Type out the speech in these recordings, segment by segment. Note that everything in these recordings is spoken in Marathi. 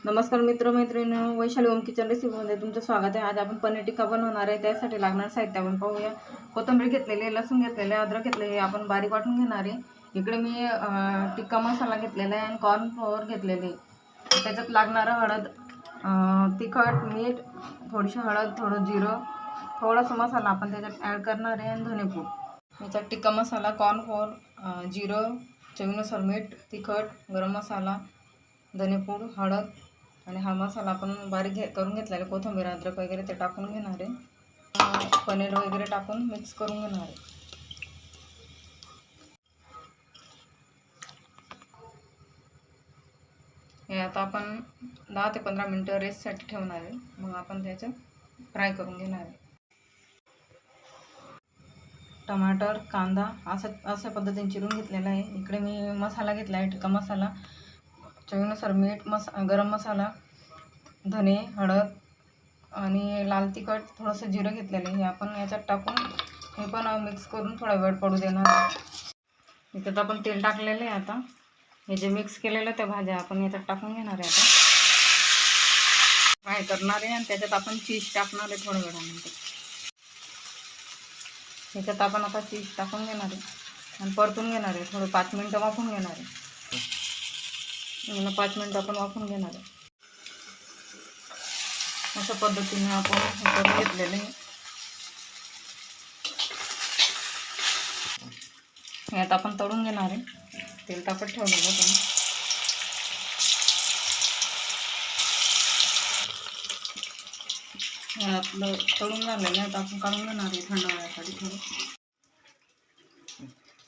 नमस्कार मित्र-मैत्रिणींनो, वैशाली होम किचन रेसिपीमध्ये तुमचं स्वागत आहे। आज आपण पनीर टिक्का बनवणार आहे। त्यासाठी लागणारं साहित्य आपण पाहूया। कोथिंबीर घेतलेली आहे, लसूण घेतलेले आहे, अद्रक घेतलेले आहे, आपण बारीक वाटून घेणार आहे। इकडे मी टिक्का मसाला घेतलेला आहे आणि कॉर्न फ्लोअर घेतलेले आहे। त्याच्यात लागणारं हळद, तिखट, मीठ, थोडीशी हळद, थोडं जिरं, थोडासा मसाला आपण त्याच्यात ॲड करणार आहे आणि धनेपूड। याच्यात टिक्का मसाला, कॉर्न फ्लोअर, जिरं, चवीनुसार मीठ, तिखट, गरम मसाला, धनेपूड, हळद आणि हा मसाला आपण बारीक करून घेतलेला, कोथिंबीर, अद्रक वगैरे ते टाकून घेणार आहे। पनीर वगैरे टाकून मिक्स करून घेणार आहे। हे आता आपण 10 ते 15 मिनिटं रेस्टसाठी ठेवणार आहे। मग आपण त्याचं फ्राय करून घेणार आहे। टमाटर, कांदा अशा पद्धतीने चिरून घेतलेला आहे। इकडे मी मसाला घेतला आहे, टिक्का मसाला, चवीनुसार मीठ, गरम मसाला, धने, हळद आणि लाल तिखट, थोडंसं जिरं घेतलेलं आहे। हे आपण याच्यात टाकून हे पण मिक्स करून थोडा वेळ पडू देणार आहे। याच्यात आपण तेल टाकलेलं आहे। आता हे जे मिक्स केलेलं त्या भाज्या आपण याच्यात टाकून घेणार आहे। आता फ्राय करणार आहे आणि त्याच्यात आपण चीज टाकणार आहे थोड्या वेळानंतर। याच्यात आपण आता चीज टाकून घेणार आहे आणि परतून घेणार आहे। थोडं 5 मिनिटं वाफवून घेणार आहे। 5 मिनिटं आपण वाफवून घेणार आहे। अशा पद्धतीने आपण हे करून घेतलेले आहे। यात आपण तळून घेणार आहे। तेल तापत ठेवलेलं आपण आपलं तळून झालेलं आहे। आपण काढून घेणार आहे थंड होण्यासाठी थोडं।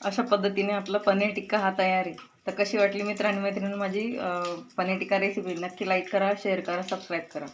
अशा पद्धतीने आपला पनीर टिक्का हा तयार आहे। तर कशी वाटली मित्र आणि मैत्रिणी माझी पनीर टिक्का रेसिपी? नक्की लाईक करा, शेअर करा, सबस्क्राईब करा।